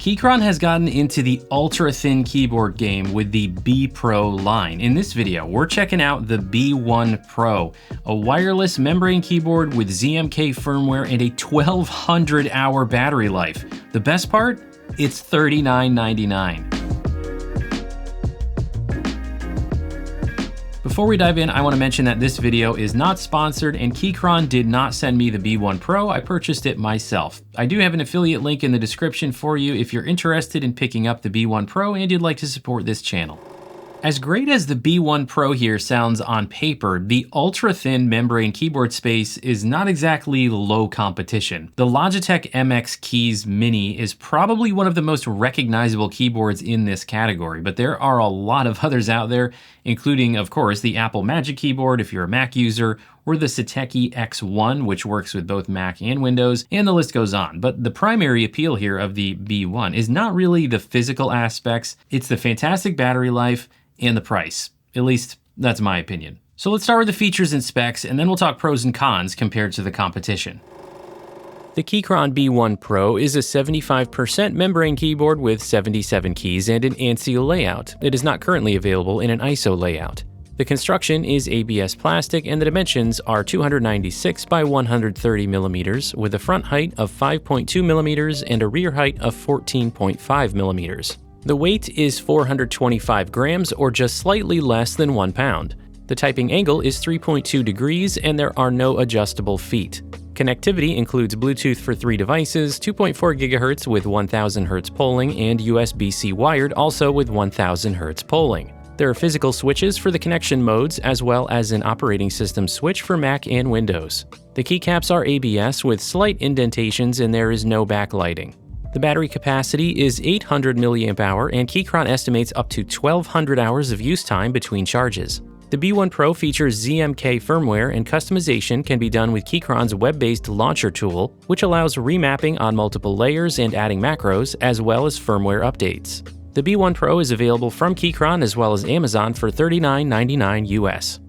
Keychron has gotten into the ultra-thin keyboard game with the B Pro line. In this video, we're checking out the B1 Pro, a wireless membrane keyboard with ZMK firmware and a 1200-hour battery life. The best part? It's $39.99. Before we dive in, I want to mention that this video is not sponsored and Keychron did not send me the B1 Pro, I purchased it myself. I do have an affiliate link in the description for you if you're interested in picking up the B1 Pro and you'd like to support this channel. As great as the B1 Pro here sounds on paper, the ultra-thin membrane keyboard space is not exactly low competition. The Logitech MX Keys Mini is probably one of the most recognizable keyboards in this category, but there are a lot of others out there, including, of course, the Apple Magic Keyboard if you're a Mac user, or the Satechi X1, which works with both Mac and Windows, and the list goes on. But the primary appeal here of the B1 is not really the physical aspects, it's the fantastic battery life and the price. At least, that's my opinion. So let's start with the features and specs, and then we'll talk pros and cons compared to the competition. The Keychron B1 Pro is a 75% membrane keyboard with 77 keys and an ANSI layout. It is not currently available in an ISO layout. The construction is ABS plastic and the dimensions are 296 by 130 millimeters with a front height of 5.2 millimeters and a rear height of 14.5 millimeters. The weight is 425 grams or just slightly less than 1 pound. The typing angle is 3.2 degrees and there are no adjustable feet. Connectivity includes Bluetooth for 3 devices, 2.4 GHz with 1000 Hz polling, and USB-C wired also with 1000 Hz polling. There are physical switches for the connection modes as well as an operating system switch for Mac and Windows. The keycaps are ABS with slight indentations and there is no backlighting. The battery capacity is 800 mAh and Keychron estimates up to 1200 hours of use time between charges. The B1 Pro features ZMK firmware and customization can be done with Keychron's web-based launcher tool, which allows remapping on multiple layers and adding macros as well as firmware updates. The B1 Pro is available from Keychron as well as Amazon for $39.99 US.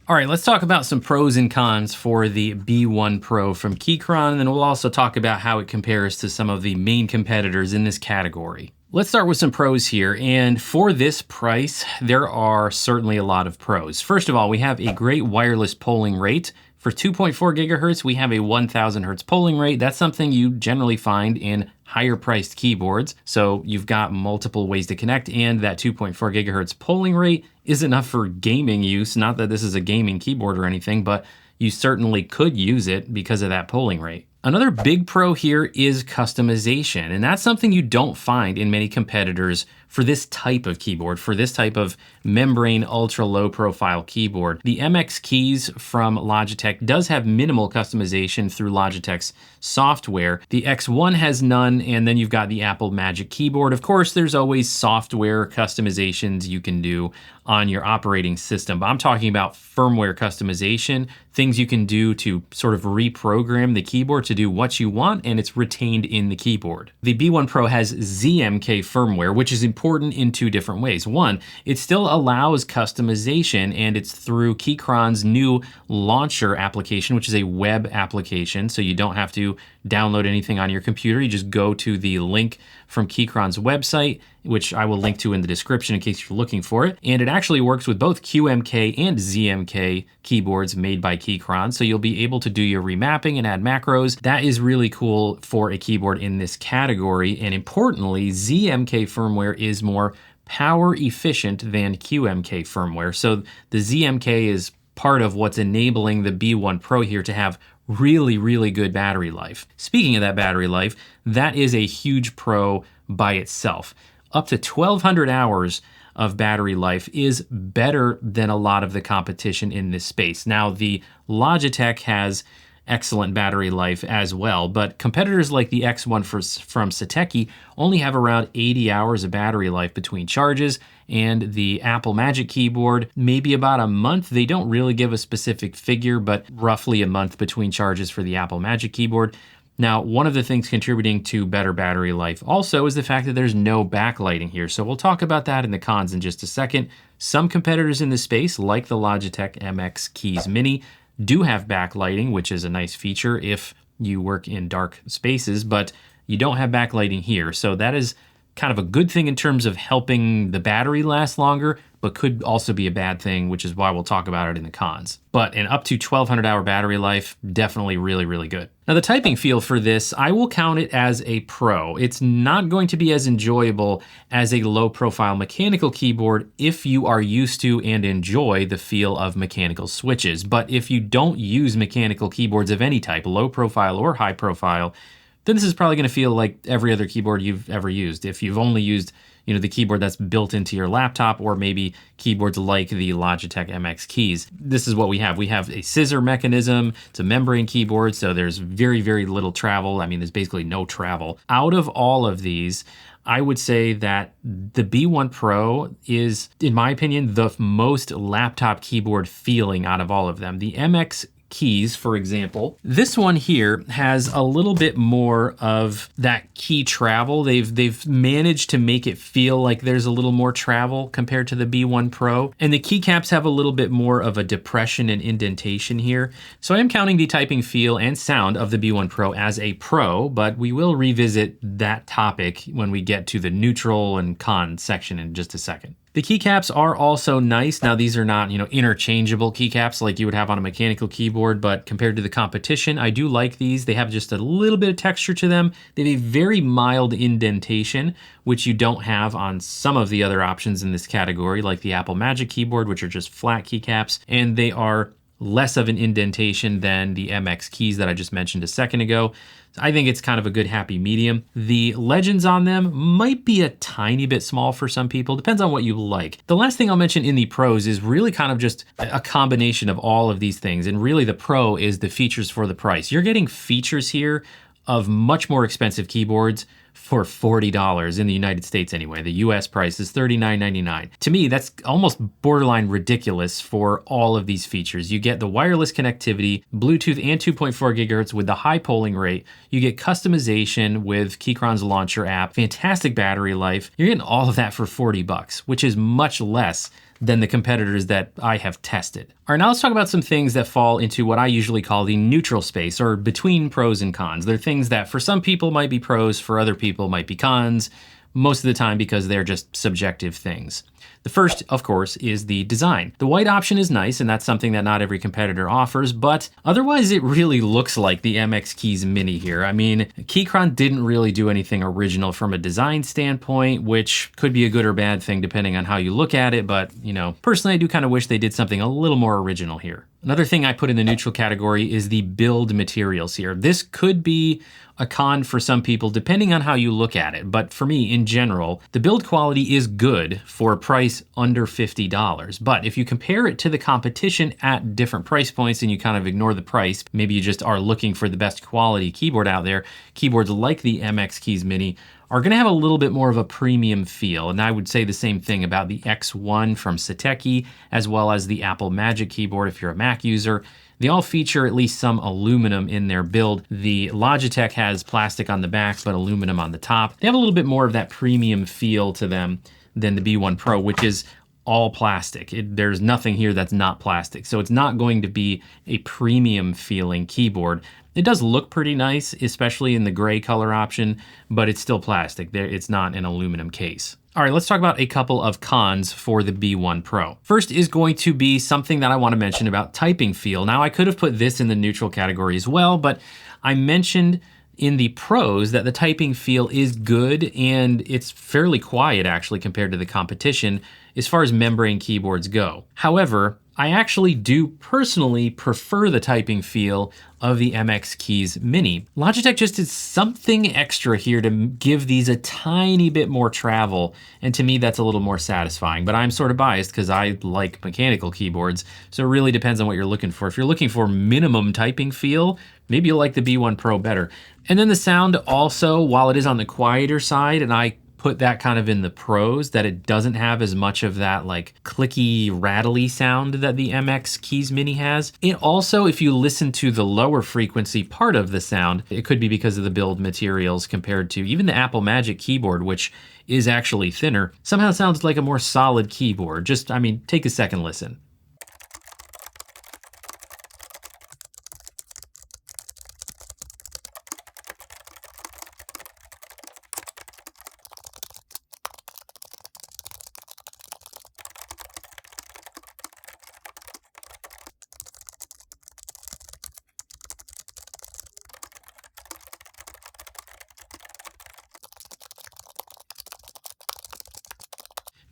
All right, let's talk about some pros and cons for the B1 Pro from Keychron, and then we'll also talk about how it compares to some of the main competitors in this category. Let's start with some pros here, and for this price, there are certainly a lot of pros. First of all, we have a great wireless polling rate. For 2.4 gigahertz, we have a 1000 hertz polling rate. That's something you generally find in higher priced keyboards. So you've got multiple ways to connect, and that 2.4 gigahertz polling rate is enough for gaming use. Not that this is a gaming keyboard or anything, but you certainly could use it because of that polling rate. Another big pro here is customization, and that's something you don't find in many competitors for this type of keyboard, for this type of membrane ultra low profile keyboard. The MX Keys from Logitech does have minimal customization through Logitech's software. The X1 has none, and then you've got the Apple Magic Keyboard. Of course, there's always software customizations you can do on your operating system, but I'm talking about firmware customization, things you can do to sort of reprogram the keyboard to do what you want, and it's retained in the keyboard. The B1 Pro has ZMK firmware, which is important in 2 different ways. One, it still allows customization, and it's through Keychron's new launcher application, which is a web application, so you don't have to download anything on your computer. You just go to the link from Keychron's website, which I will link to in the description in case you're looking for it. And it actually works with both QMK and ZMK keyboards made by Keychron, so you'll be able to do your remapping and add macros. That is really cool for a keyboard in this category, and importantly, ZMK firmware is more power efficient than QMK firmware. So the ZMK is part of what's enabling the B1 Pro here to have really, really good battery life. Speaking of that battery life, that is a huge pro by itself. Up to 1200 hours of battery life is better than a lot of the competition in this space. Now, the Logitech has excellent battery life as well. But competitors like the X1 from Satechi only have around 80 hours of battery life between charges, and the Apple Magic Keyboard, maybe about a month. They don't really give a specific figure, but roughly a month between charges for the Apple Magic Keyboard. Now, one of the things contributing to better battery life also is the fact that there's no backlighting here. So we'll talk about that in the cons in just a second. Some competitors in this space, like the Logitech MX Keys Mini, do have backlighting, which is a nice feature if you work in dark spaces, but you don't have backlighting here. So that is kind of a good thing in terms of helping the battery last longer, but could also be a bad thing, which is why we'll talk about it in the cons. But an up to 1200 hour battery life, definitely really, really good. Now the typing feel for this, I will count it as a pro. It's not going to be as enjoyable as a low profile mechanical keyboard if you are used to and enjoy the feel of mechanical switches. But if you don't use mechanical keyboards of any type, low profile or high profile, then this is probably going to feel like every other keyboard you've ever used. If you've only used, the keyboard that's built into your laptop, or maybe keyboards like the Logitech MX Keys. This is what we have. We have a scissor mechanism. It's a membrane keyboard, so there's very, very little travel. I mean, there's basically no travel. Out of all of these, I would say that the B1 Pro is, in my opinion, the most laptop keyboard feeling out of all of them. The MX Keys, for example, this one here has a little bit more of that key travel. They've managed to make it feel like there's a little more travel compared to the B1 Pro, and the keycaps have a little bit more of a depression and indentation here. So I am counting the typing feel and sound of the B1 Pro as a pro, but we will revisit that topic when we get to the neutral and con section in just a second. The keycaps are also nice. Now, these are not, interchangeable keycaps like you would have on a mechanical keyboard, but compared to the competition, I do like these. They have just a little bit of texture to them. They have a very mild indentation, which you don't have on some of the other options in this category, like the Apple Magic Keyboard, which are just flat keycaps, and they are less of an indentation than the MX Keys that I just mentioned a second ago. I think it's kind of a good happy medium. The legends on them might be a tiny bit small for some people. Depends on what you like. The last thing I'll mention in the pros is really kind of just a combination of all of these things. And really the pro is the features for the price. You're getting features here of much more expensive keyboards for $40 in the United States anyway. The US price is $39.99. To me, that's almost borderline ridiculous for all of these features. You get the wireless connectivity, Bluetooth and 2.4 gigahertz with the high polling rate. You get customization with Keychron's launcher app, fantastic battery life. You're getting all of that for $40, which is much less than the competitors that I have tested. All right, now let's talk about some things that fall into what I usually call the neutral space, or between pros and cons. They're things that for some people might be pros, for other people might be cons, most of the time because they're just subjective things. The first, of course, is the design. The white option is nice, and that's something that not every competitor offers, but otherwise it really looks like the MX Keys Mini here. I mean, Keychron didn't really do anything original from a design standpoint, which could be a good or bad thing depending on how you look at it, but, personally I do kind of wish they did something a little more original here. Another thing I put in the neutral category is the build materials here. This could be a con for some people depending on how you look at it, but for me in general, the build quality is good for a price under $50. But if you compare it to the competition at different price points and you kind of ignore the price, maybe you just are looking for the best quality keyboard out there, keyboards like the MX Keys Mini are going to have a little bit more of a premium feel. And I would say the same thing about the X1 from Satechi, as well as the Apple Magic Keyboard if you're a Mac user. They all feature at least some aluminum in their build. The Logitech has plastic on the back, but aluminum on the top. They have a little bit more of that premium feel to them than the B1 Pro, which is all plastic. There's nothing here that's not plastic. So it's not going to be a premium feeling keyboard. It does look pretty nice, especially in the gray color option, but it's still plastic. It's not an aluminum case. All right, let's talk about a couple of cons for the B1 Pro. First is going to be something that I want to mention about typing feel. Now, I could have put this in the neutral category as well, but I mentioned in the pros that the typing feel is good and it's fairly quiet actually compared to the competition as far as membrane keyboards go. However, I actually do personally prefer the typing feel of the MX Keys Mini. Logitech just did something extra here to give these a tiny bit more travel, and to me that's a little more satisfying, but I'm sort of biased because I like mechanical keyboards, so it really depends on what you're looking for. If you're looking for minimum typing feel, maybe you'll like the B1 Pro better. And then the sound also, while it is on the quieter side, and I put that kind of in the pros, that it doesn't have as much of that like clicky, rattly sound that the MX Keys Mini has. It also, if you listen to the lower frequency part of the sound, it could be because of the build materials compared to even the Apple Magic keyboard, which is actually thinner, somehow sounds like a more solid keyboard. Just, I mean, take a second listen.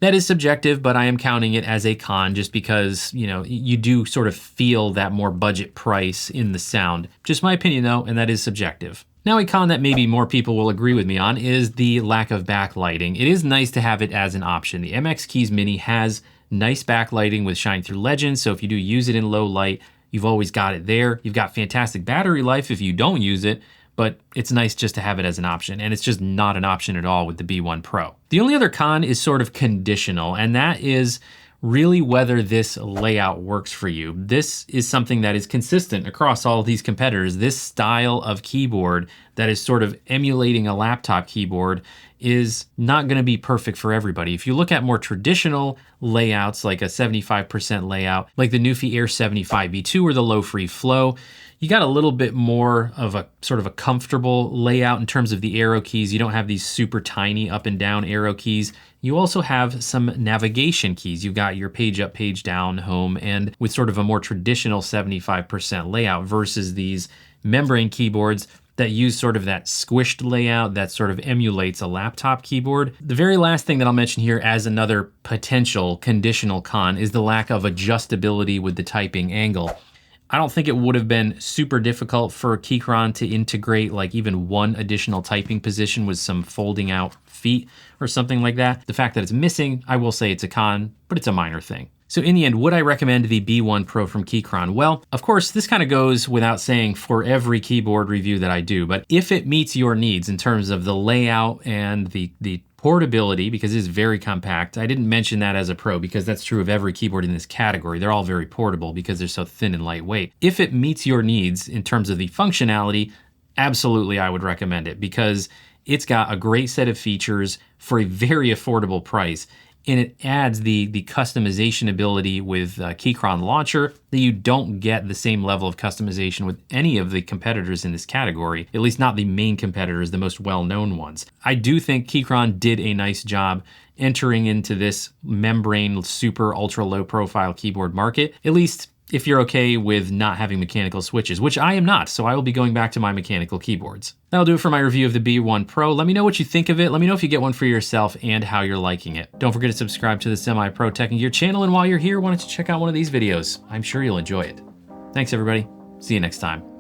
That is subjective, but I am counting it as a con just because, you know, you do sort of feel that more budget price in the sound. Just my opinion though, and that is subjective. Now a con that maybe more people will agree with me on is the lack of backlighting. It is nice to have it as an option. The MX Keys Mini has nice backlighting with Shine Through Legends, so if you do use it in low light, you've always got it there. You've got fantastic battery life if you don't use it, but it's nice just to have it as an option, and it's just not an option at all with the B1 Pro. The only other con is sort of conditional, and that is really whether this layout works for you. This is something that is consistent across all these competitors. This style of keyboard that is sort of emulating a laptop keyboard is not gonna be perfect for everybody. If you look at more traditional layouts, like a 75% layout, like the Nufy Air 75 V2 or the low free flow, you got a little bit more of a sort of a comfortable layout in terms of the arrow keys. You don't have these super tiny up and down arrow keys. You also have some navigation keys. You've got your page up, page down, home, and with sort of a more traditional 75% layout versus these membrane keyboards that use sort of that squished layout that sort of emulates a laptop keyboard. The very last thing that I'll mention here as another potential conditional con is the lack of adjustability with the typing angle. I don't think it would have been super difficult for Keychron to integrate like even one additional typing position with some folding out feet or something like that. The fact that it's missing, I will say it's a con, but it's a minor thing. So in the end, would I recommend the B1 Pro from Keychron? Well, of course, this kind of goes without saying for every keyboard review that I do, but if it meets your needs in terms of the layout and the portability, because it is very compact. I didn't mention that as a pro because that's true of every keyboard in this category. They're all very portable because they're so thin and lightweight. If it meets your needs in terms of the functionality, absolutely I would recommend it because it's got a great set of features for a very affordable price. And it adds the customization ability with Keychron Launcher that you don't get the same level of customization with any of the competitors in this category, at least not the main competitors, the most well-known ones. I do think Keychron did a nice job entering into this membrane, super ultra low profile keyboard market, at least if you're okay with not having mechanical switches, which I am not, so I will be going back to my mechanical keyboards. That'll do it for my review of the B1 Pro. Let me know what you think of it. Let me know if you get one for yourself and how you're liking it. Don't forget to subscribe to the Semi-Pro Tech and Gear channel, and while you're here, why don't you check out one of these videos? I'm sure you'll enjoy it. Thanks everybody, see you next time.